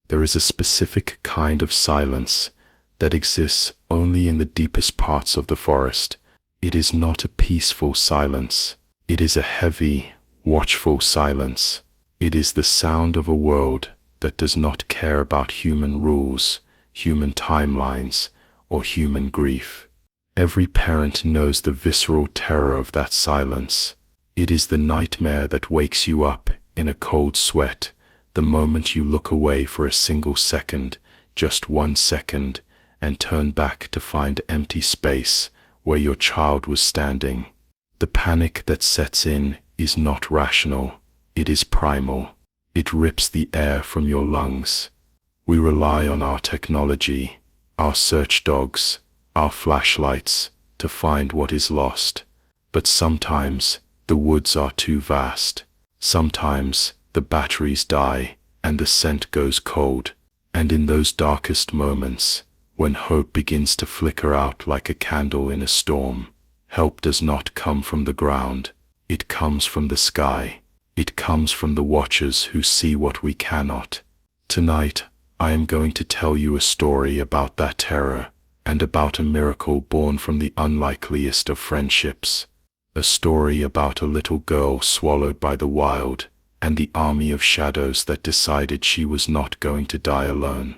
There is a specific kind of silence that exists only in the deepest parts of the forest. It is not a peaceful silence. It is a heavy, watchful silence. It is the sound of a world that does not care about human rules, human timelines, or human grief. Every parent knows the visceral terror of that silence. It is the nightmare that wakes you up in a cold sweat, the moment you look away for a single second, just 1 second, and turn back to find empty space where your child was standing. The panic that sets in is not rational. It is primal. It rips the air from your lungs. We rely on our technology, our search dogs, our flashlights, to find what is lost. But sometimes the woods are too vast. Sometimes the batteries die and the scent goes cold. And in those darkest moments, when hope begins to flicker out like a candle in a storm, help does not come from the ground. It comes from the sky. It comes from the watchers who see what we cannot. Tonight, I am going to tell you a story about that terror, and about a miracle born from the unlikeliest of friendships. A story about a little girl swallowed by the wild, and the army of shadows that decided she was not going to die alone.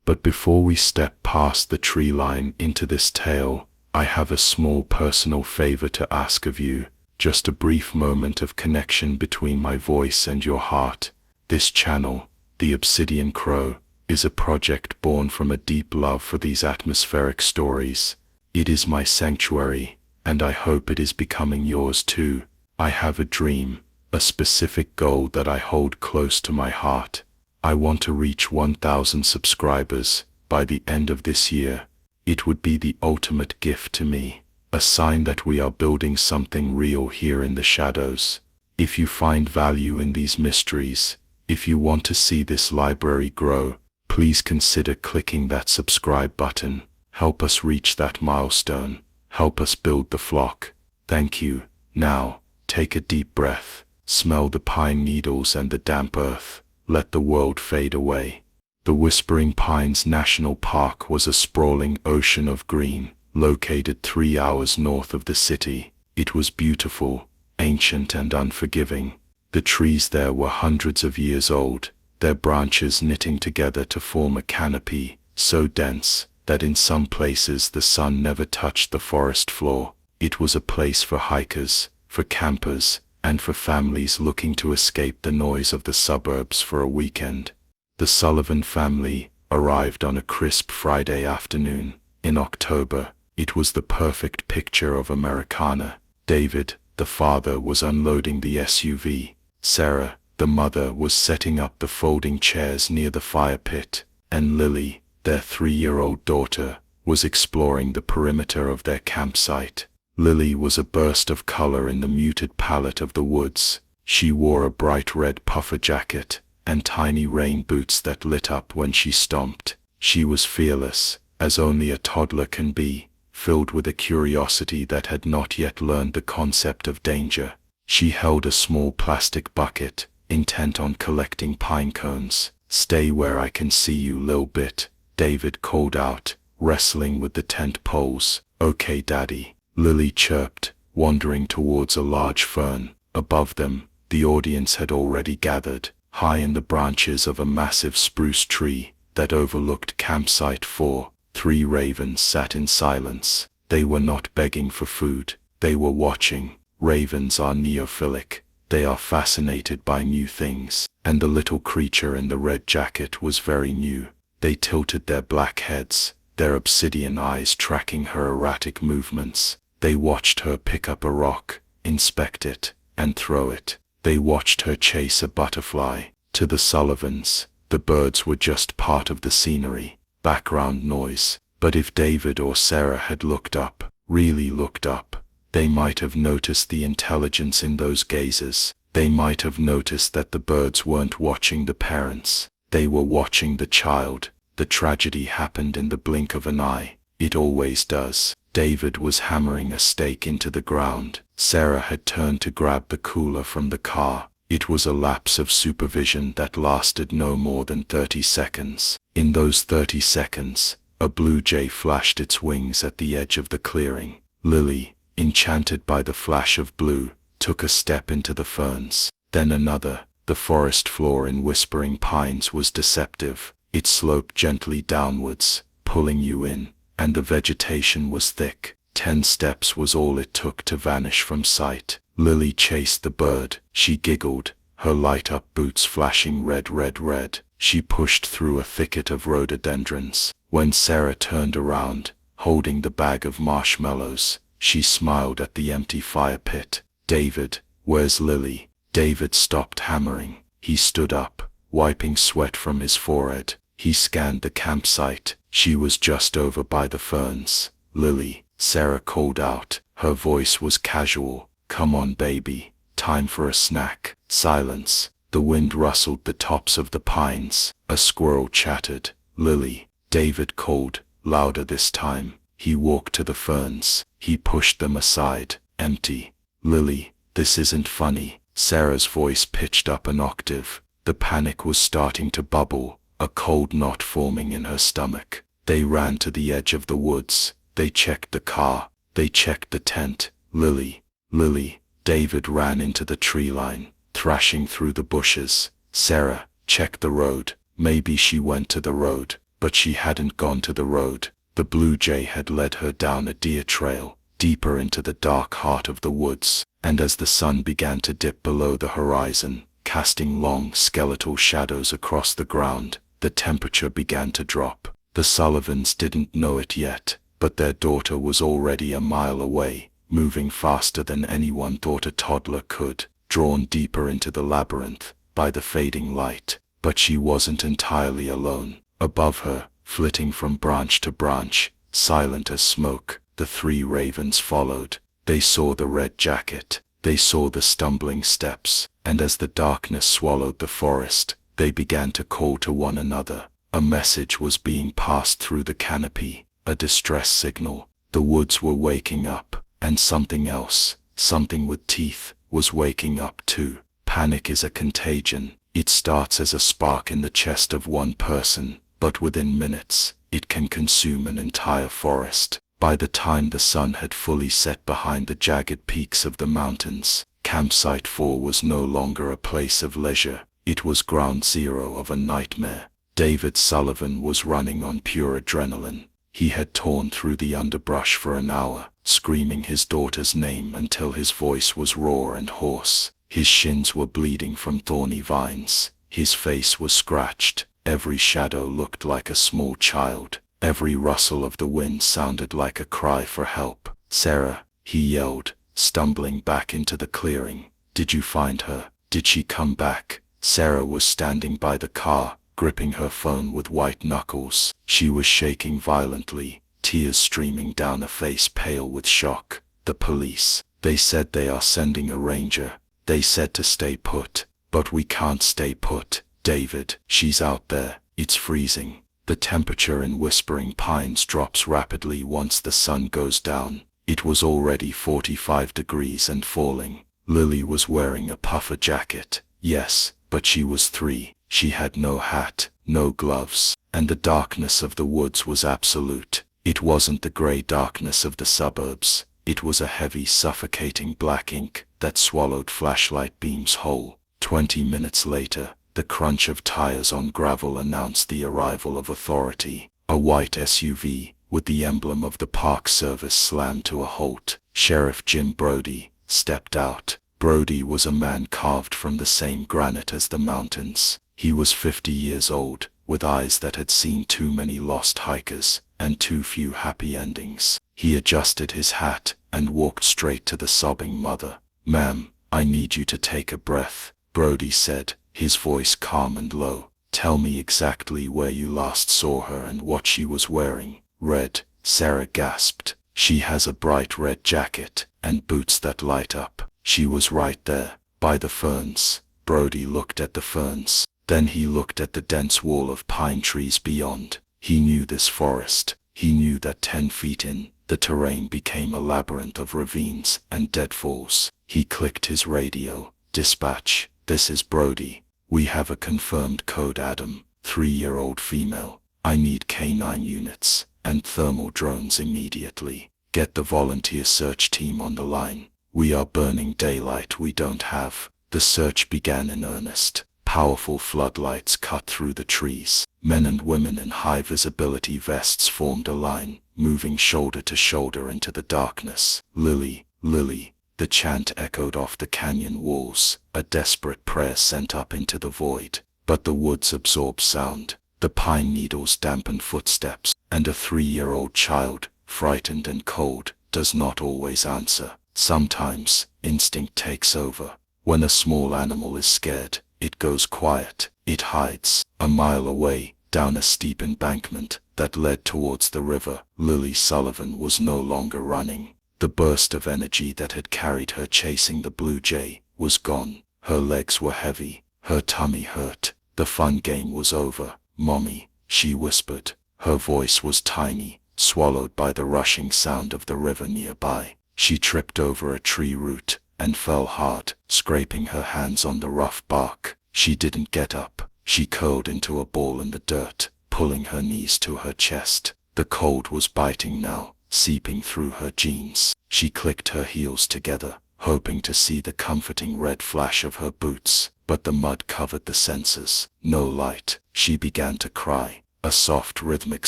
But before we step past the tree line into this tale, I have a small personal favor to ask of you, just a brief moment of connection between my voice and your heart. This channel, The Obsidian Crow, is a project born from a deep love for these atmospheric stories. It is my sanctuary, and I hope it is becoming yours too. I have a dream, a specific goal that I hold close to my heart. I want to reach 1,000 subscribers by the end of this year. It would be the ultimate gift to me, a sign that we are building something real here in the shadows. If you find value in these mysteries, if you want to see this library grow, please consider clicking that subscribe button. Help us reach that milestone. Help us build the flock. Thank you. Now, take a deep breath. Smell the pine needles and the damp earth. Let the world fade away. The Whispering Pines National Park was a sprawling ocean of green, located 3 hours north of the city. It was beautiful, ancient and unforgiving. The trees there were hundreds of years old, their branches knitting together to form a canopy, so dense that in some places the sun never touched the forest floor. It was a place for hikers, for campers, and for families looking to escape the noise of the suburbs for a weekend. The Sullivan family arrived on a crisp Friday afternoon in October. It was the perfect picture of Americana. David, the father, was unloading the SUV. Sarah, the mother, was setting up the folding chairs near the fire pit, and Lily, their 3-year-old daughter, was exploring the perimeter of their campsite. Lily was a burst of color in the muted palette of the woods. She wore a bright red puffer jacket and tiny rain boots that lit up when she stomped. She was fearless, as only a toddler can be, filled with a curiosity that had not yet learned the concept of danger. She held a small plastic bucket, intent on collecting pine cones. "Stay where I can see you, lil' bit," David called out, wrestling with the tent poles. "Okay, Daddy," Lily chirped, wandering towards a large fern. Above them, the audience had already gathered, high in the branches of a massive spruce tree that overlooked Campsite 4. 3 ravens sat in silence. They were not begging for food. They were watching. Ravens are neophilic. They are fascinated by new things, and the little creature in the red jacket was very new. They tilted their black heads, their obsidian eyes tracking her erratic movements. They watched her pick up a rock, inspect it, and throw it. They watched her chase a butterfly. To the Sullivans, the birds were just part of the scenery, background noise. But if David or Sarah had looked up, really looked up, they might have noticed the intelligence in those gazes. They might have noticed that the birds weren't watching the parents. They were watching the child. The tragedy happened in the blink of an eye. It always does. David was hammering a stake into the ground. Sarah had turned to grab the cooler from the car. It was a lapse of supervision that lasted no more than 30 seconds. In those 30 seconds, a blue jay flashed its wings at the edge of the clearing. Lily, enchanted by the flash of blue, took a step into the ferns, then another. The forest floor in whispering pines was deceptive. It sloped gently downwards, pulling you in, and the vegetation was thick. 10 steps was all it took to vanish from sight. Lily chased the bird. She giggled, her light-up boots flashing red, red, red. She pushed through a thicket of rhododendrons. When Sarah turned around, holding the bag of marshmallows, she smiled at the empty fire pit. "David, where's Lily?" David stopped hammering. He stood up, wiping sweat from his forehead. He scanned the campsite. She was just over by the ferns. "Lily," Sarah called out. Her voice was casual. "Come on, baby. Time for a snack." Silence. The wind rustled the tops of the pines. A squirrel chattered. "Lily," David called, louder this time. He walked to the ferns. He pushed them aside. "Empty." "Lily, this isn't funny." Sarah's voice pitched up an octave. The panic was starting to bubble, a cold knot forming in her stomach. They ran to the edge of the woods. They checked the car. They checked the tent. "Lily, Lily." David ran into the tree line, thrashing through the bushes. Sarah, check the road. Maybe she went to the road, but she hadn't gone to the road. The blue jay had led her down a deer trail, deeper into the dark heart of the woods, and as the sun began to dip below the horizon, casting long skeletal shadows across the ground, the temperature began to drop. The Sullivans didn't know it yet, but their daughter was already a mile away, moving faster than anyone thought a toddler could, drawn deeper into the labyrinth by the fading light. But she wasn't entirely alone. Above her, flitting from branch to branch, silent as smoke, the 3 ravens followed. They saw the red jacket. They saw the stumbling steps, and as the darkness swallowed the forest, they began to call to one another. A message was being passed through the canopy, a distress signal. The woods were waking up, and something else, something with teeth, was waking up too. Panic is a contagion. It starts as a spark in the chest of one person, but within minutes, it can consume an entire forest. By the time the sun had fully set behind the jagged peaks of the mountains, Campsite 4 was no longer a place of leisure. It was ground zero of a nightmare. David Sullivan was running on pure adrenaline. He had torn through the underbrush for an hour, screaming his daughter's name until his voice was raw and hoarse. His shins were bleeding from thorny vines. His face was scratched. Every shadow looked like a small child. Every rustle of the wind sounded like a cry for help. "Sarah," he yelled, stumbling back into the clearing. "Did you find her? Did she come back?" Sarah was standing by the car, gripping her phone with white knuckles. She was shaking violently, tears streaming down a face pale with shock. "The police. They said they are sending a ranger. They said to stay put. But we can't stay put, David. She's out there. It's freezing." The temperature in Whispering Pines drops rapidly once the sun goes down. It was already 45 degrees and falling. Lily was wearing a puffer jacket. Yes, but she was 3. She had no hat, no gloves, and the darkness of the woods was absolute. It wasn't the gray darkness of the suburbs. It was a heavy, suffocating black ink that swallowed flashlight beams whole. 20 minutes later, the crunch of tires on gravel announced the arrival of authority. A white SUV, with the emblem of the Park Service, slammed to a halt. Sheriff Jim Brody stepped out. Brody was a man carved from the same granite as the mountains. He was 50 years old, with eyes that had seen too many lost hikers, and too few happy endings. He adjusted his hat, and walked straight to the sobbing mother. "Ma'am, I need you to take a breath," Brody said, his voice calm and low. "Tell me exactly where you last saw her and what she was wearing." "Red," Sarah gasped. "She has a bright red jacket, and boots that light up. She was right there, by the ferns." Brody looked at the ferns. Then he looked at the dense wall of pine trees beyond. He knew this forest. He knew that 10 feet in, the terrain became a labyrinth of ravines and deadfalls. He clicked his radio. "Dispatch, This is Brody. We have a confirmed code Adam, 3-year-old female. I need K9 units and thermal drones immediately. Get the volunteer search team on the line. We are burning daylight we don't have. The search began in earnest. Powerful floodlights cut through the trees. Men and women in high-visibility vests formed a line, moving shoulder to shoulder into the darkness. Lily, Lily. The chant echoed off the canyon walls, a desperate prayer sent up into the void. But the woods absorbed sound. The pine needles dampened footsteps, and a 3-year-old child, frightened and cold, does not always answer. Sometimes, instinct takes over. When a small animal is scared, it goes quiet. It hides. A mile away, down a steep embankment that led towards the river, Lily Sullivan was no longer running. The burst of energy that had carried her chasing the blue jay was gone. Her legs were heavy. Her tummy hurt. The fun game was over. "Mommy," she whispered. Her voice was tiny, swallowed by the rushing sound of the river nearby. She tripped over a tree root and fell hard, scraping her hands on the rough bark. She didn't get up. She curled into a ball in the dirt, pulling her knees to her chest. The cold was biting now, seeping through her jeans. She clicked her heels together, hoping to see the comforting red flash of her boots, but the mud covered the senses. No light. She began to cry, a soft rhythmic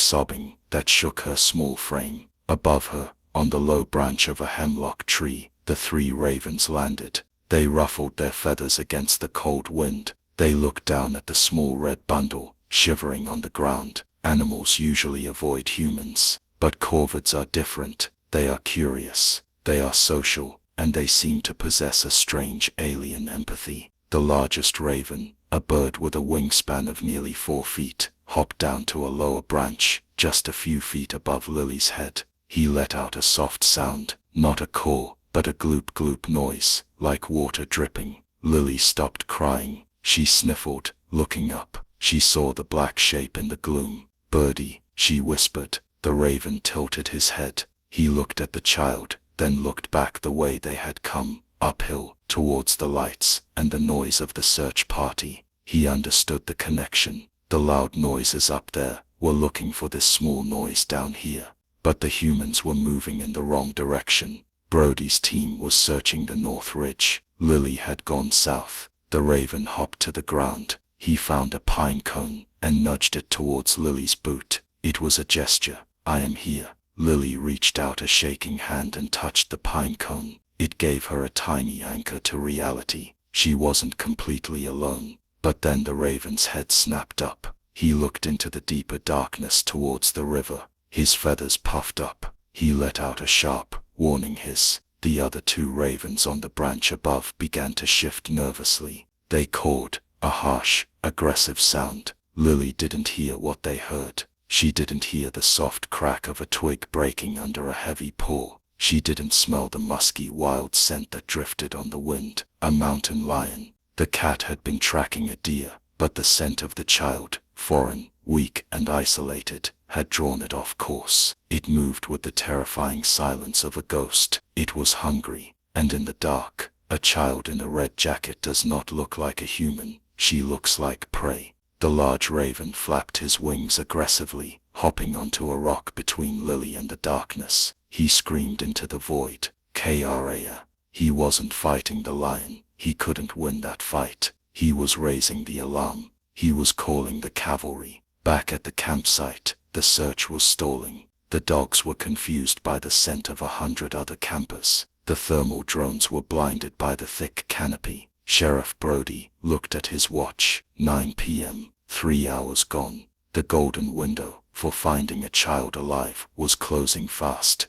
sobbing that shook her small frame. Above her, on the low branch of a hemlock tree, the 3 ravens landed. They ruffled their feathers against the cold wind. They looked down at the small red bundle, shivering on the ground. Animals usually avoid humans, but corvids are different. They are curious, they are social, and they seem to possess a strange alien empathy. The largest raven, a bird with a wingspan of nearly 4 feet, hopped down to a lower branch, just a few feet above Lily's head. He let out a soft sound, not a call, but a gloop-gloop noise, like water dripping. Lily stopped crying. She sniffled, looking up. She saw the black shape in the gloom. "Birdie," she whispered. The raven tilted his head. He looked at the child, then looked back the way they had come, uphill, towards the lights and the noise of the search party. He understood the connection. The loud noises up there were looking for this small noise down here. But the humans were moving in the wrong direction. Brody's team was searching the North Ridge. Lily had gone south. The raven hopped to the ground. He found a pine cone and nudged it towards Lily's boot. It was a gesture. "I am here." Lily reached out a shaking hand and touched the pine cone. It gave her a tiny anchor to reality. She wasn't completely alone. But then the raven's head snapped up. He looked into the deeper darkness towards the river. His feathers puffed up. He let out a sharp, warning hiss. The other 2 ravens on the branch above began to shift nervously. They cawed, a harsh, aggressive sound. Lily didn't hear what they heard. She didn't hear the soft crack of a twig breaking under a heavy paw. She didn't smell the musky wild scent that drifted on the wind. A mountain lion. The cat had been tracking a deer, but the scent of the child, foreign, weak and isolated, had drawn it off course. It moved with the terrifying silence of a ghost. It was hungry, and in the dark, a child in a red jacket does not look like a human. She looks like prey. The large raven flapped his wings aggressively, hopping onto a rock between Lily and the darkness. He screamed into the void. "Kraya." He wasn't fighting the lion. He couldn't win that fight. He was raising the alarm. He was calling the cavalry. Back at the campsite, the search was stalling. The dogs were confused by the scent of 100 other campers. The thermal drones were blinded by the thick canopy. Sheriff Brody looked at his watch. 9 p.m., 3 hours gone. The golden window for finding a child alive was closing fast.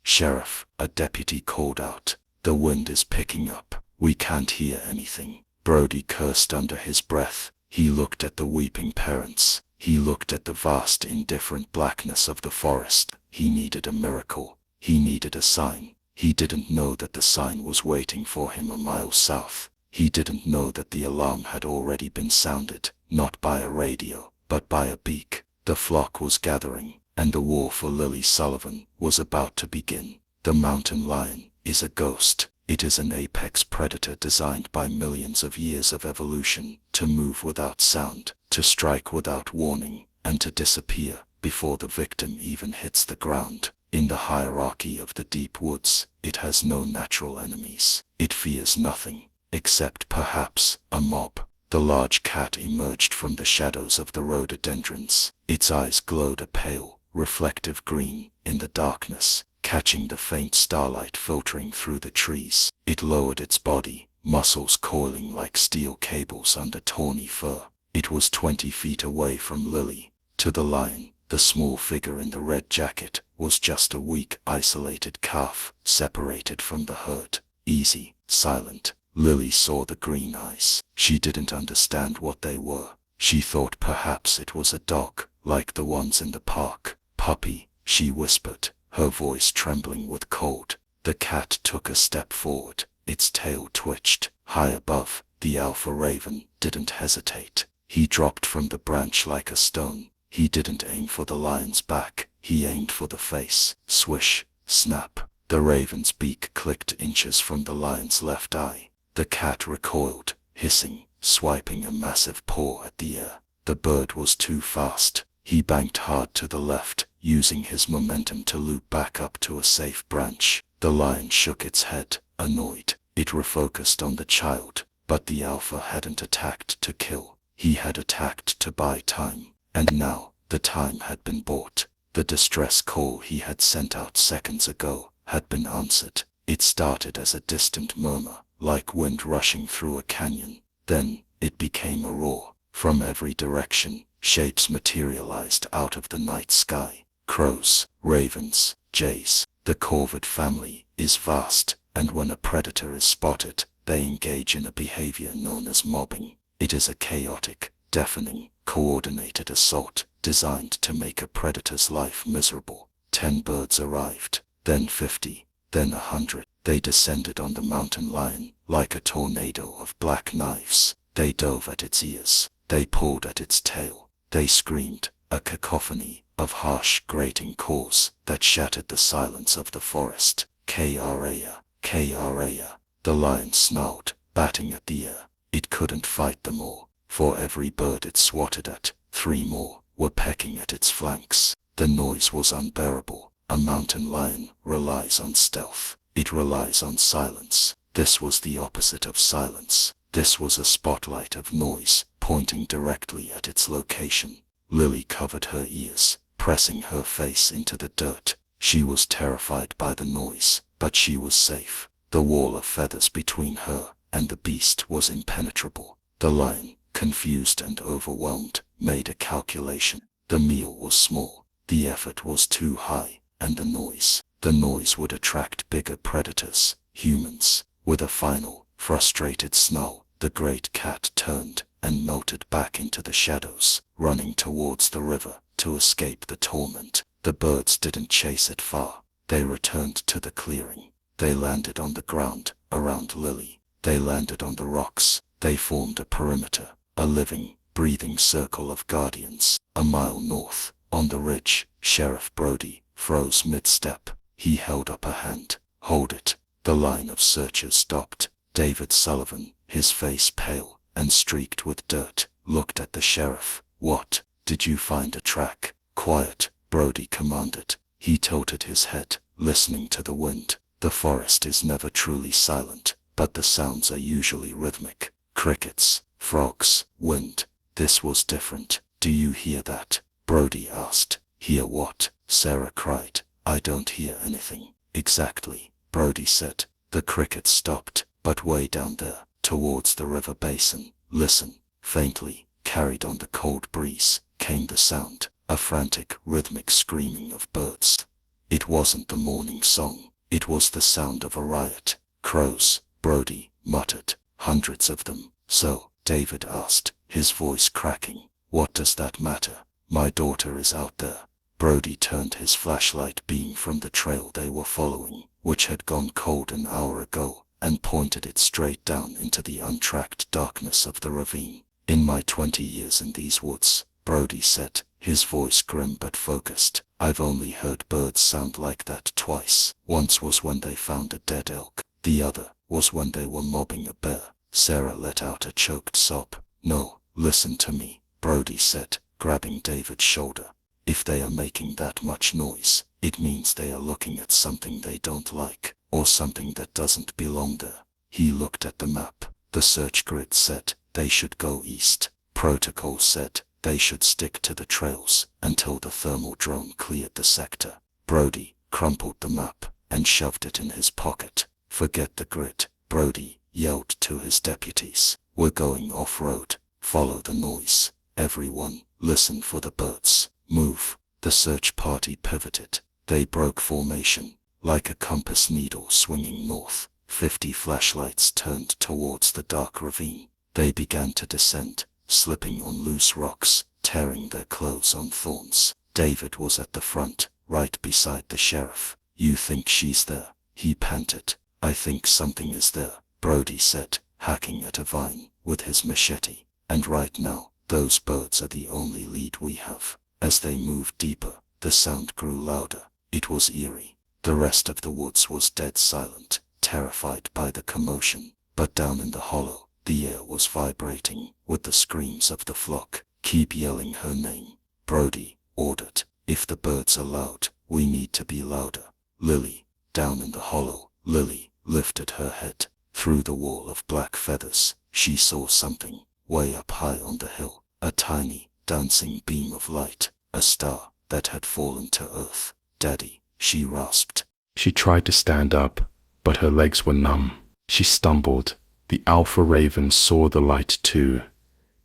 "Sheriff," a deputy called out. "The wind is picking up. We can't hear anything." Brody cursed under his breath. He looked at the weeping parents. He looked at the vast indifferent blackness of the forest. He needed a miracle. He needed a sign. He didn't know that the sign was waiting for him a mile south. He didn't know that the alarm had already been sounded, not by a radio, but by a beak. The flock was gathering, and the war for Lily Sullivan was about to begin. The mountain lion is a ghost. It is an apex predator designed by millions of years of evolution to move without sound, to strike without warning, and to disappear before the victim even hits the ground. In the hierarchy of the deep woods, it has no natural enemies. It fears nothing, except perhaps a mob. The large cat emerged from the shadows of the rhododendrons. Its eyes glowed a pale, reflective green in the darkness, catching the faint starlight filtering through the trees. It lowered its body, muscles coiling like steel cables under tawny fur. It was 20 feet away from Lily. To the lion, the small figure in the red jacket was just a weak, isolated calf, separated from the herd. Easy, silent. Lily saw the green eyes. She didn't understand what they were. She thought perhaps it was a dog, like the ones in the park. Puppy, she whispered, her voice trembling with cold. The cat took a step forward. Its tail twitched. High above, the alpha raven didn't hesitate. He dropped from the branch like a stone. He didn't aim for the lion's back. He aimed for the face. Swish, snap. The raven's beak clicked inches from the lion's left eye. The cat recoiled, hissing, swiping a massive paw at the air. The bird was too fast. He banked hard to the left, using his momentum to loop back up to a safe branch. The lion shook its head, annoyed. It refocused on the child, but the alpha hadn't attacked to kill. He had attacked to buy time. And now, the time had been bought. The distress call he had sent out seconds ago had been answered. It started as a distant murmur, like wind rushing through a canyon. Then, it became a roar. From every direction, shapes materialized out of the night sky. Crows, ravens, jays. The corvid family is vast, and when a predator is spotted, they engage in a behavior known as mobbing. It is a chaotic, deafening, coordinated assault designed to make a predator's life miserable. 10 birds arrived, then 50, then 100. They descended on the mountain lion like a tornado of black knives. They dove at its ears. They pulled at its tail. They screamed, a cacophony of harsh, grating calls that shattered the silence of the forest. K-R-A-A, K-R-A-A. The lion snarled, batting at the air. It couldn't fight them all. For every bird it swatted at, 3 more were pecking at its flanks. The noise was unbearable. A mountain lion relies on stealth. It relies on silence. This was the opposite of silence. This was a spotlight of noise, pointing directly at its location. Lily covered her ears, pressing her face into the dirt. She was terrified by the noise, but she was safe. The wall of feathers between her and the beast was impenetrable. The lion, confused and overwhelmed, made a calculation. The meal was small, the effort was too high, and the noise would attract bigger predators, humans. With a final, frustrated snarl, the great cat turned and melted back into the shadows, running towards the river to escape the torment. The birds didn't chase it far. They returned to the clearing. They landed on the ground, around Lily. They landed on the rocks. They formed a perimeter, a living, breathing circle of guardians. A mile north, on the ridge, Sheriff Brody froze mid-step. He held up a hand. Hold it. The line of searchers stopped. David Sullivan, his face pale and streaked with dirt, looked at the sheriff. What? Did you find a track? Quiet, Brody commanded. He tilted his head, listening to the wind. The forest is never truly silent, but the sounds are usually rhythmic. Crickets, frogs, wind. This was different. Do you hear that? Brody asked. Hear what? Sarah cried. I don't hear anything. Exactly, Brody said. The crickets stopped, but way down there, towards the river basin. Listen. Faintly, carried on the cold breeze, came the sound, a frantic, rhythmic screaming of birds. It wasn't the morning song. It was the sound of a riot. Crows, Brody muttered. Hundreds of them. So, David asked, his voice cracking. What does that matter? My daughter is out there. Brody turned his flashlight beam from the trail they were following, which had gone cold an hour ago, and pointed it straight down into the untracked darkness of the ravine. In my 20 years in these woods, Brody said, his voice grim but focused, I've only heard birds sound like that twice. Once was when they found a dead elk. The other was when they were mobbing a bear. Sarah let out a choked sob. No, listen to me, Brody said, grabbing David's shoulder. If they are making that much noise, it means they are looking at something they don't like, or something that doesn't belong there. He looked at the map. The search grid said they should go east. Protocol said they should stick to the trails until the thermal drone cleared the sector. Brody crumpled the map and shoved it in his pocket. Forget the grid, Brody yelled to his deputies. We're going off-road. Follow the noise. Everyone, listen for the birds. Move. The search party pivoted. They broke formation, like a compass needle swinging north. 50 flashlights turned towards the dark ravine. They began to descend, slipping on loose rocks, tearing their clothes on thorns. David was at the front, right beside the sheriff. You think she's there? He panted. I think something is there, Brody said, hacking at a vine with his machete. And right now, those birds are the only lead we have. As they moved deeper, the sound grew louder. It was eerie. The rest of the woods was dead silent, terrified by the commotion. But down in the hollow, the air was vibrating with the screams of the flock. Keep yelling her name, Brody ordered. If the birds are loud, we need to be louder. Lily, down in the hollow, Lily lifted her head. Through the wall of black feathers, she saw something, way up high on the hill. A tiny, dancing beam of light, a star that had fallen to earth. Daddy, she rasped. She tried to stand up, but her legs were numb. She stumbled. The alpha raven saw the light too.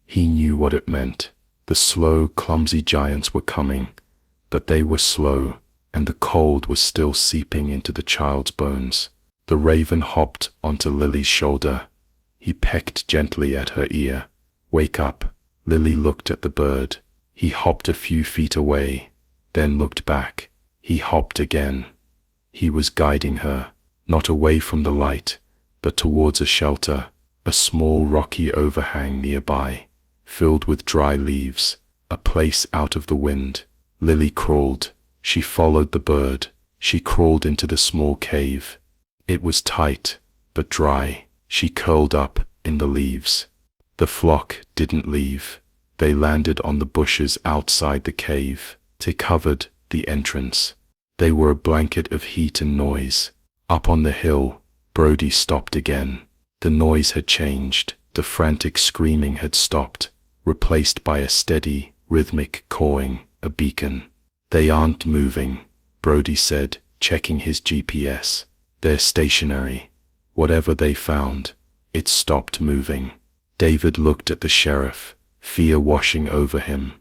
He knew what it meant. The slow, clumsy giants were coming, but they were slow, and the cold was still seeping into the child's bones. The raven hopped onto Lily's shoulder. He pecked gently at her ear. Wake up. Lily looked at the bird. He hopped a few feet away, then looked back. He hopped again. He was guiding her, not away from the light, but towards a shelter, a small rocky overhang nearby, filled with dry leaves, a place out of the wind. Lily crawled. She followed the bird. She crawled into the small cave. It was tight, but dry. She curled up in the leaves. The flock didn't leave. They landed on the bushes outside the cave. They covered the entrance. They were a blanket of heat and noise. Up on the hill, Brody stopped again. The noise had changed. The frantic screaming had stopped, replaced by a steady, rhythmic cawing, a beacon. They aren't moving, Brody said, checking his GPS. They're stationary. Whatever they found, it stopped moving. David looked at the sheriff, fear washing over him.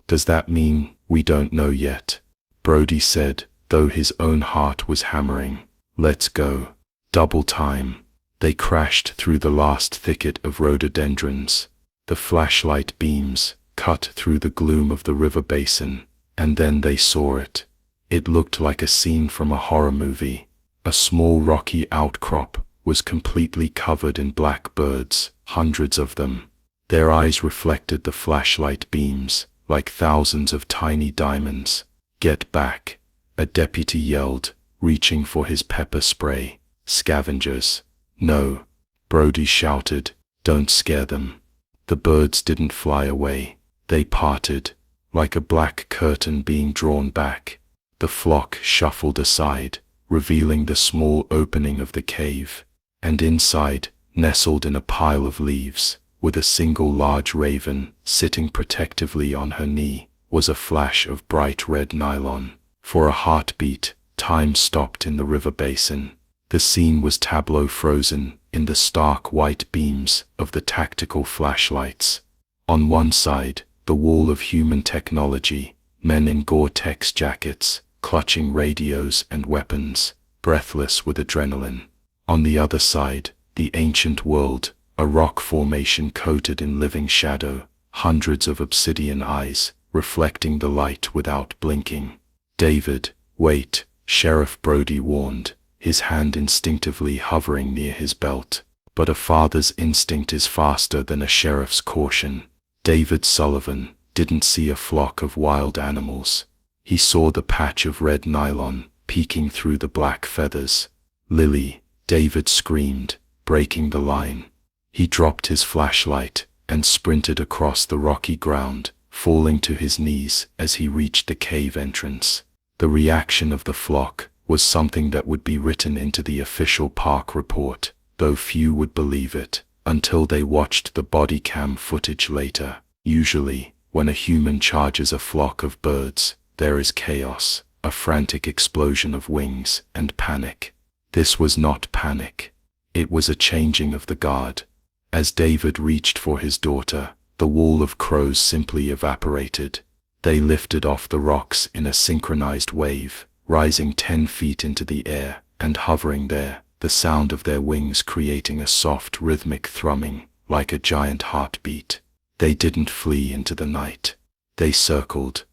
Does that mean we don't know yet? Brody said, though his own heart was hammering. Let's go. Double time. They crashed through the last thicket of rhododendrons. The flashlight beams cut through the gloom of the river basin, and then they saw it. It looked like a scene from a horror movie. A small rocky outcrop was completely covered in black birds, hundreds of them. Their eyes reflected the flashlight beams like thousands of tiny diamonds. Get back, a deputy yelled, reaching for his pepper spray. Scavengers. No, Brody shouted, don't scare them. The birds didn't fly away. They parted, like a black curtain being drawn back. The flock shuffled aside, revealing the small opening of the cave, and inside, nestled in a pile of leaves, with a single large raven sitting protectively on her knee, was a flash of bright red nylon. For a heartbeat, time stopped in the river basin. The scene was tableau frozen in the stark white beams of the tactical flashlights. On one side, the wall of human technology, men in Gore-Tex jackets, clutching radios and weapons, breathless with adrenaline. On the other side, the ancient world, a rock formation coated in living shadow, hundreds of obsidian eyes, reflecting the light without blinking. David, wait, Sheriff Brody warned, his hand instinctively hovering near his belt. But a father's instinct is faster than a sheriff's caution. David Sullivan didn't see a flock of wild animals. He saw the patch of red nylon peeking through the black feathers. Lily, David screamed, breaking the line. He dropped his flashlight and sprinted across the rocky ground, falling to his knees as he reached the cave entrance. The reaction of the flock was something that would be written into the official park report, though few would believe it until they watched the body cam footage later. Usually, when a human charges a flock of birds, there is chaos, a frantic explosion of wings, and panic. This was not panic. It was a changing of the guard. As David reached for his daughter, the wall of crows simply evaporated. They lifted off the rocks in a synchronized wave, rising 10 feet into the air and hovering there, the sound of their wings creating a soft rhythmic thrumming, like a giant heartbeat. They didn't flee into the night. They circled.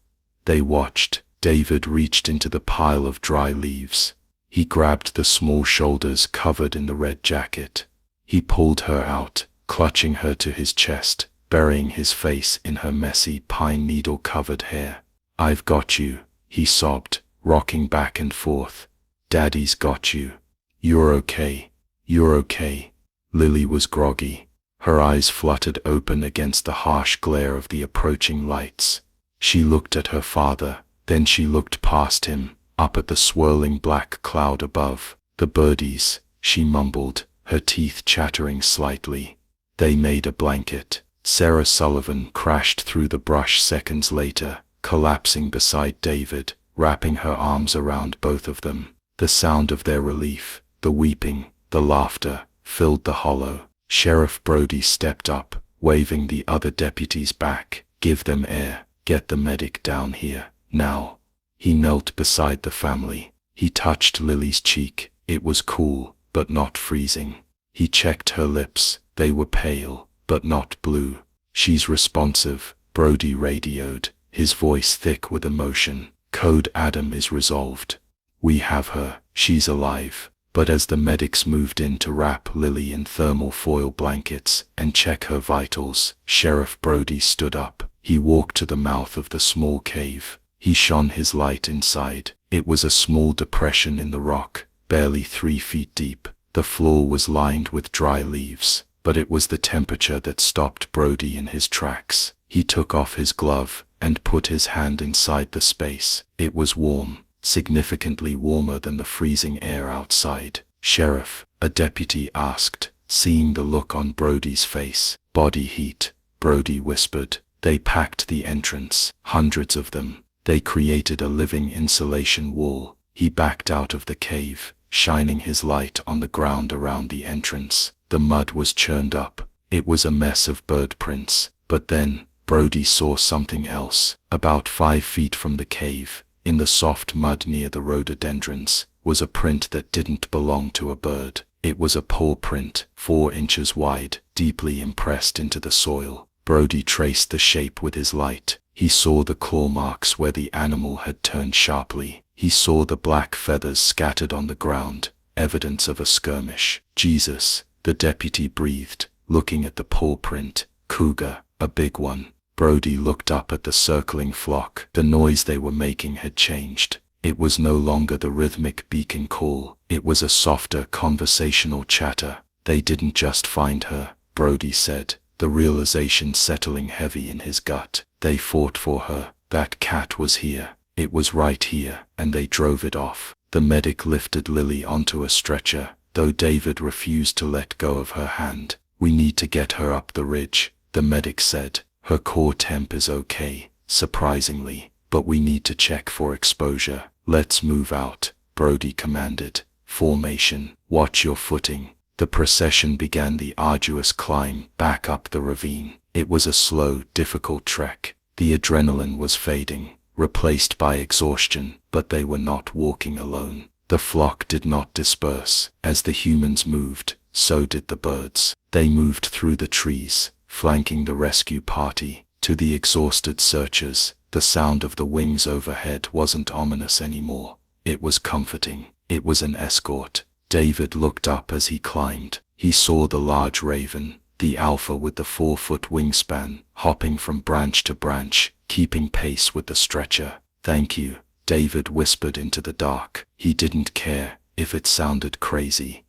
They watched. David reached into the pile of dry leaves. He grabbed the small shoulders covered in the red jacket. He pulled her out, clutching her to his chest, burying his face in her messy pine needle-covered hair. "I've got you," he sobbed, rocking back and forth. "Daddy's got you. You're okay. You're okay." Lily was groggy. Her eyes fluttered open against the harsh glare of the approaching lights. She looked at her father, then she looked past him, up at the swirling black cloud above. "The birdies," she mumbled, her teeth chattering slightly. They made a blanket. Sarah Sullivan crashed through the brush seconds later, collapsing beside David, wrapping her arms around both of them. The sound of their relief, the weeping, the laughter, filled the hollow. Sheriff Brody stepped up, waving the other deputies back. "Give them air. Get the medic down here, now." He knelt beside the family. He touched Lily's cheek. It was cool, but not freezing. He checked her lips. They were pale, but not blue. "She's responsive," Brody radioed, his voice thick with emotion. "Code Adam is resolved. We have her. She's alive." But as the medics moved in to wrap Lily in thermal foil blankets and check her vitals, Sheriff Brody stood up. He walked to the mouth of the small cave. He shone his light inside. It was a small depression in the rock, barely 3 feet deep. The floor was lined with dry leaves, but it was the temperature that stopped Brody in his tracks. He took off his glove and put his hand inside the space. It was warm, significantly warmer than the freezing air outside. "Sheriff," a deputy asked, seeing the look on Brody's face. "Body heat," Brody whispered. "They packed the entrance, hundreds of them. They created a living insulation wall." He backed out of the cave, shining his light on the ground around the entrance. The mud was churned up. It was a mess of bird prints. But then, Brody saw something else. About 5 feet from the cave, in the soft mud near the rhododendrons, was a print that didn't belong to a bird. It was a paw print, 4 inches wide, deeply impressed into the soil. Brody traced the shape with his light. He saw the claw marks where the animal had turned sharply. He saw the black feathers scattered on the ground, evidence of a skirmish. "Jesus," the deputy breathed, looking at the paw print. "Cougar, a big one." Brody looked up at the circling flock. The noise they were making had changed. It was no longer the rhythmic beacon call. It was a softer conversational chatter. "They didn't just find her," Brody said, the realization settling heavy in his gut. "They fought for her. That cat was here. It was right here, and they drove it off." The medic lifted Lily onto a stretcher, though David refused to let go of her hand. "We need to get her up the ridge," the medic said. "Her core temp is okay, surprisingly, but we need to check for exposure." "Let's move out," Brody commanded. "Formation. Watch your footing." The procession began the arduous climb back up the ravine. It was a slow, difficult trek. The adrenaline was fading, replaced by exhaustion, but they were not walking alone. The flock did not disperse. As the humans moved, so did the birds. They moved through the trees, flanking the rescue party. To the exhausted searchers, the sound of the wings overhead wasn't ominous anymore. It was comforting. It was an escort. David looked up as he climbed. He saw the large raven, the alpha with the 4-foot wingspan, hopping from branch to branch, keeping pace with the stretcher. "Thank you," David whispered into the dark. He didn't care if it sounded crazy.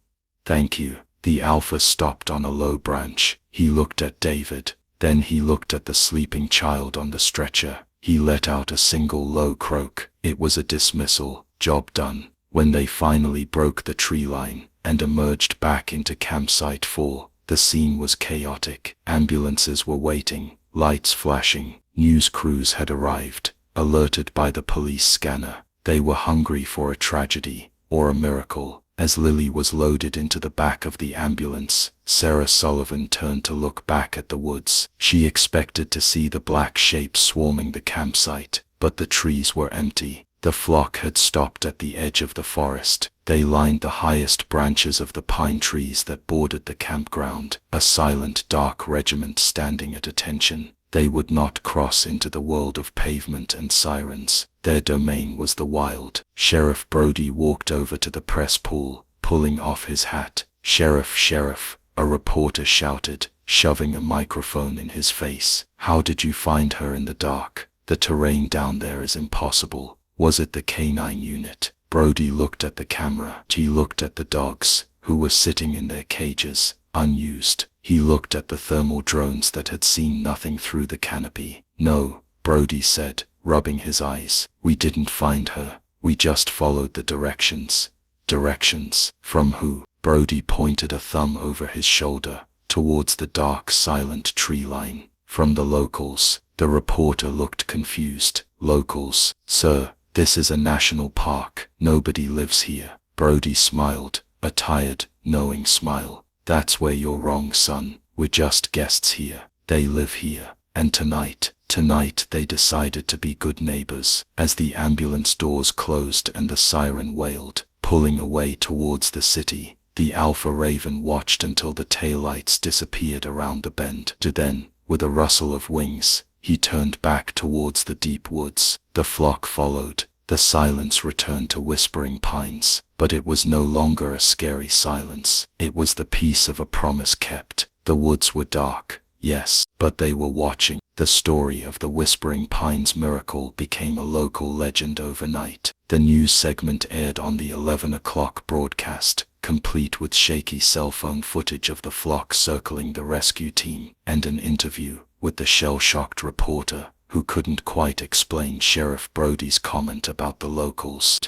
"Thank you." The Alpha stopped on a low branch. He looked at David. Then he looked at the sleeping child on the stretcher. He let out a single low croak. It was a dismissal. Job done. When they finally broke the tree line and emerged back into campsite 4, the scene was chaotic. Ambulances were waiting, lights flashing. News crews had arrived, alerted by the police scanner. They were hungry for a tragedy or a miracle. As Lily was loaded into the back of the ambulance, Sarah Sullivan turned to look back at the woods. She expected to see the black shapes swarming the campsite, but the trees were empty. The flock had stopped at the edge of the forest. They lined the highest branches of the pine trees that bordered the campground, a silent, dark regiment standing at attention. They would not cross into the world of pavement and sirens. Their domain was the wild. Sheriff Brody walked over to the press pool, pulling off his hat. "Sheriff, Sheriff," a reporter shouted, shoving a microphone in his face. "How did you find her in the dark? The terrain down there is impossible. Was it the K9 unit?" Brody looked at the camera. He looked at the dogs, who were sitting in their cages, unused. He looked at the thermal drones that had seen nothing through the canopy. "No," Brody said, rubbing his eyes. "We didn't find her. We just followed the directions." "Directions? From who?" Brody pointed a thumb over his shoulder, towards the dark, silent tree line. "From the locals." The reporter looked confused. "Locals? Sir, this is a national park. Nobody lives here." Brody smiled, a tired, knowing smile. "That's where you're wrong, son. We're just guests here. They live here. And tonight they decided to be good neighbors." As the ambulance doors closed and the siren wailed, pulling away towards the city, the Alpha Raven watched until the taillights disappeared around the bend. Then, with a rustle of wings, he turned back towards the deep woods. The flock followed. The silence returned to whispering pines, but it was no longer a scary silence. It was the peace of a promise kept. The woods were dark, yes, but they were watching. The story of the Whispering Pines miracle became a local legend overnight. The news segment aired on the 11 o'clock broadcast, complete with shaky cell phone footage of the flock circling the rescue team, and an interview with the shell-shocked reporter, who couldn't quite explain Sheriff Brody's comment about the locals.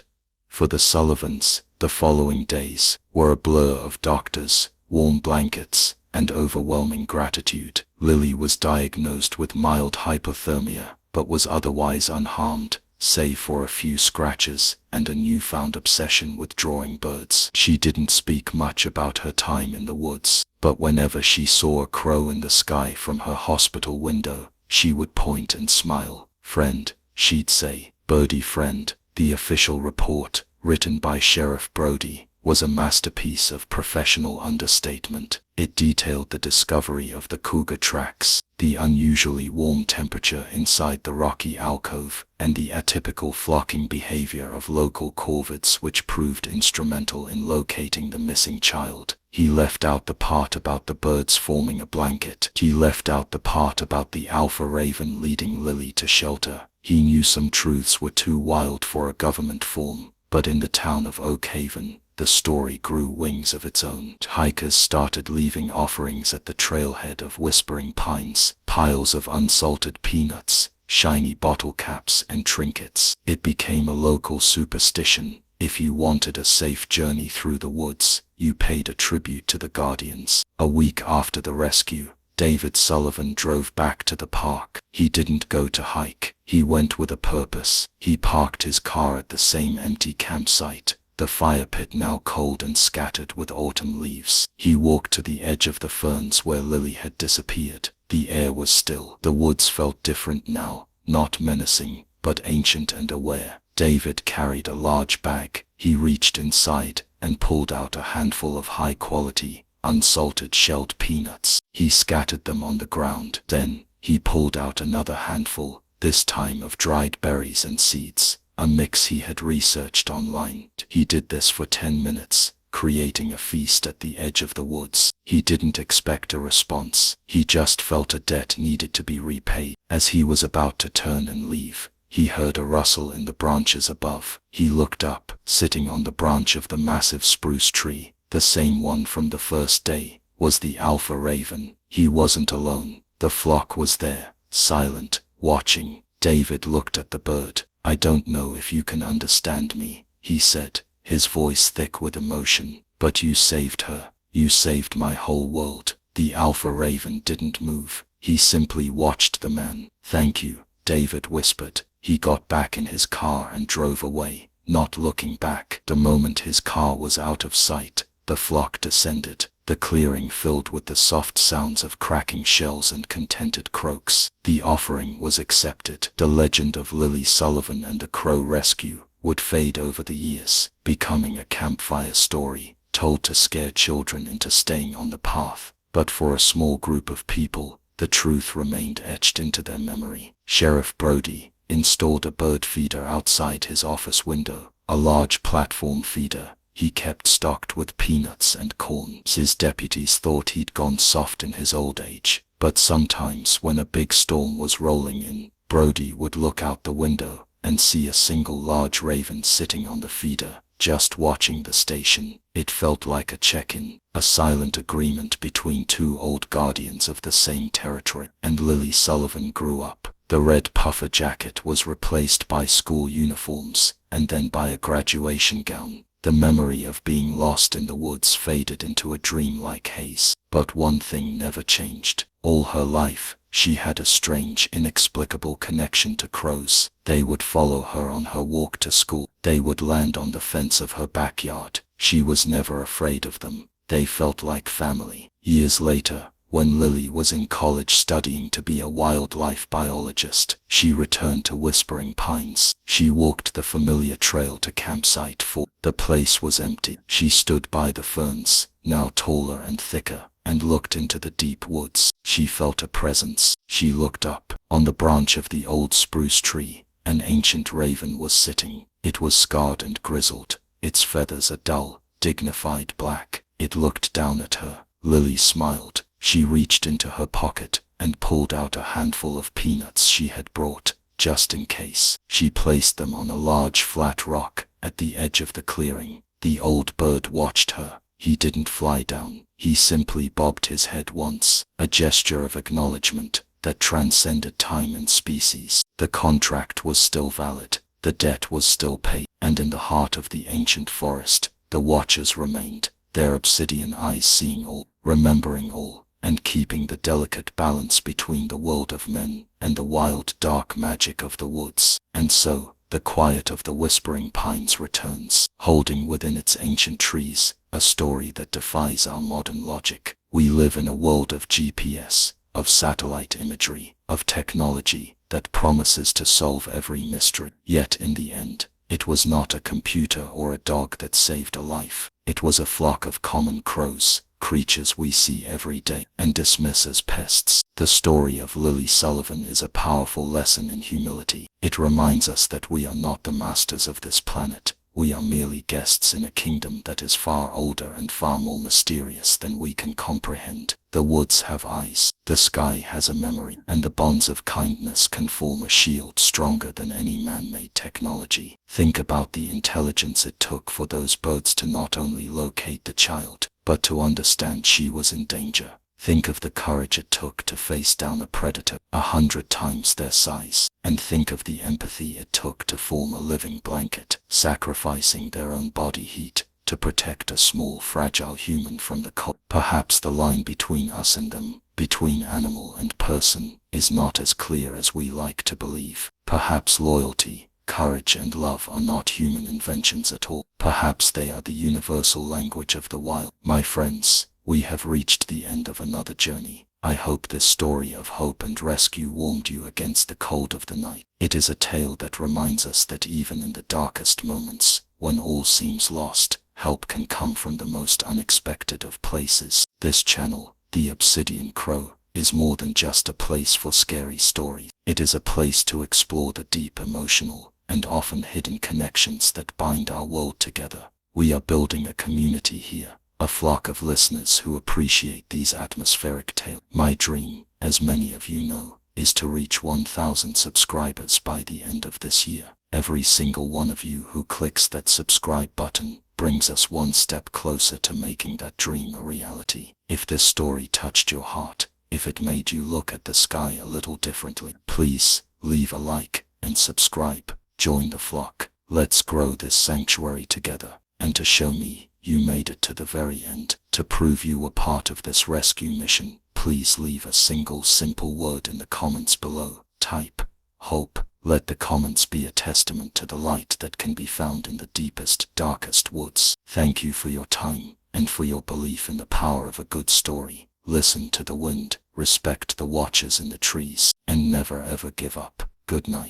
For the Sullivans, the following days were a blur of doctors, warm blankets, and overwhelming gratitude. Lily was diagnosed with mild hypothermia, but was otherwise unharmed, save for a few scratches and a newfound obsession with drawing birds. She didn't speak much about her time in the woods, but whenever she saw a crow in the sky from her hospital window, she would point and smile. "Friend," she'd say. "Birdie friend." The official report, written by Sheriff Brody, was a masterpiece of professional understatement. It detailed the discovery of the cougar tracks, the unusually warm temperature inside the rocky alcove, and the atypical flocking behavior of local corvids which proved instrumental in locating the missing child. He left out the part about the birds forming a blanket. He left out the part about the Alpha Raven leading Lily to shelter. He knew some truths were too wild for a government form, but in the town of Oak Haven, the story grew wings of its own. Hikers started leaving offerings at the trailhead of Whispering Pines, piles of unsalted peanuts, shiny bottle caps and trinkets. It became a local superstition. If you wanted a safe journey through the woods, you paid a tribute to the Guardians. A week after the rescue, David Sullivan drove back to the park. He didn't go to hike. He went with a purpose. He parked his car at the same empty campsite, the fire pit now cold and scattered with autumn leaves. He walked to the edge of the ferns where Lily had disappeared. The air was still. The woods felt different now, not menacing, but ancient and aware. David carried a large bag. He reached inside and pulled out a handful of high-quality, unsalted shelled peanuts. He scattered them on the ground. Then, he pulled out another handful, this time of dried berries and seeds, a mix he had researched online. He did this for 10 minutes, creating a feast at the edge of the woods. He didn't expect a response. He just felt a debt needed to be repaid. As he was about to turn and leave, he heard a rustle in the branches above. He looked up. Sitting on the branch of the massive spruce tree, the same one from the first day, was the alpha raven. He wasn't alone. The flock was there, silent, watching. David looked at the bird. "I don't know if you can understand me," he said, his voice thick with emotion, "but you saved her. You saved my whole world." The alpha raven didn't move. He simply watched the man. "Thank you," David whispered. He got back in his car and drove away, not looking back. The moment his car was out of sight, the flock descended, the clearing filled with the soft sounds of cracking shells and contented croaks. The offering was accepted. The legend of Lily Sullivan and the crow rescue would fade over the years, becoming a campfire story told to scare children into staying on the path. But for a small group of people, the truth remained etched into their memory. Sheriff Brody installed a bird feeder outside his office window, a large platform feeder he kept stocked with peanuts and corn. His deputies thought he'd gone soft in his old age, but sometimes when a big storm was rolling in, Brody would look out the window and see a single large raven sitting on the feeder, just watching the station. It felt like a check-in, a silent agreement between two old guardians of the same territory. And Lily Sullivan grew up. The red puffer jacket was replaced by school uniforms, and then by a graduation gown. The memory of being lost in the woods faded into a dream-like haze. But one thing never changed. All her life, she had a strange, inexplicable connection to crows. They would follow her on her walk to school. They would land on the fence of her backyard. She was never afraid of them. They felt like family. Years later, when Lily was in college studying to be a wildlife biologist, she returned to Whispering Pines. She walked the familiar trail to Campsite 4. The place was empty. She stood by the ferns, now taller and thicker, and looked into the deep woods. She felt a presence. She looked up. On the branch of the old spruce tree, an ancient raven was sitting. It was scarred and grizzled, its feathers a dull, dignified black. It looked down at her. Lily smiled. She reached into her pocket and pulled out a handful of peanuts she had brought, just in case. She placed them on a large flat rock at the edge of the clearing. The old bird watched her. He didn't fly down. He simply bobbed his head once, a gesture of acknowledgement that transcended time and species. The contract was still valid. The debt was still paid. And in the heart of the ancient forest, the watchers remained, their obsidian eyes seeing all, remembering all, and keeping the delicate balance between the world of men and the wild dark magic of the woods. And so, the quiet of the Whispering Pines returns, holding within its ancient trees a story that defies our modern logic. We live in a world of GPS, of satellite imagery, of technology that promises to solve every mystery. Yet in the end, it was not a computer or a dog that saved a life. It was a flock of common crows, creatures we see every day and dismiss as pests. The story of Lily Sullivan is a powerful lesson in humility. It reminds us that we are not the masters of this planet. We are merely guests in a kingdom that is far older and far more mysterious than we can comprehend. The woods have eyes, the sky has a memory, and the bonds of kindness can form a shield stronger than any man-made technology. Think about the intelligence it took for those birds to not only locate the child, but to understand she was in danger. Think of the courage it took to face down a predator 100 times their size. And think of the empathy it took to form a living blanket, sacrificing their own body heat to protect a small fragile human from the cold. Perhaps the line between us and them, between animal and person, is not as clear as we like to believe. Perhaps loyalty, courage and love are not human inventions at all. Perhaps they are the universal language of the wild. My friends, we have reached the end of another journey. I hope this story of hope and rescue warmed you against the cold of the night. It is a tale that reminds us that even in the darkest moments, when all seems lost, help can come from the most unexpected of places. This channel, The Obsidian Crow, is more than just a place for scary stories. It is a place to explore the deep emotional and often hidden connections that bind our world together. We are building a community here, a flock of listeners who appreciate these atmospheric tales. My dream, as many of you know, is to reach 1,000 subscribers by the end of this year. Every single one of you who clicks that subscribe button brings us one step closer to making that dream a reality. If this story touched your heart, if it made you look at the sky a little differently, please leave a like and subscribe. Join the flock. Let's grow this sanctuary together. And to show me you made it to the very end, to prove you were part of this rescue mission, please leave a single simple word in the comments below. Type hope. Let the comments be a testament to the light that can be found in the deepest, darkest woods. Thank you for your time and for your belief in the power of a good story. Listen to the wind, respect the watchers in the trees, and never ever give up. Good night.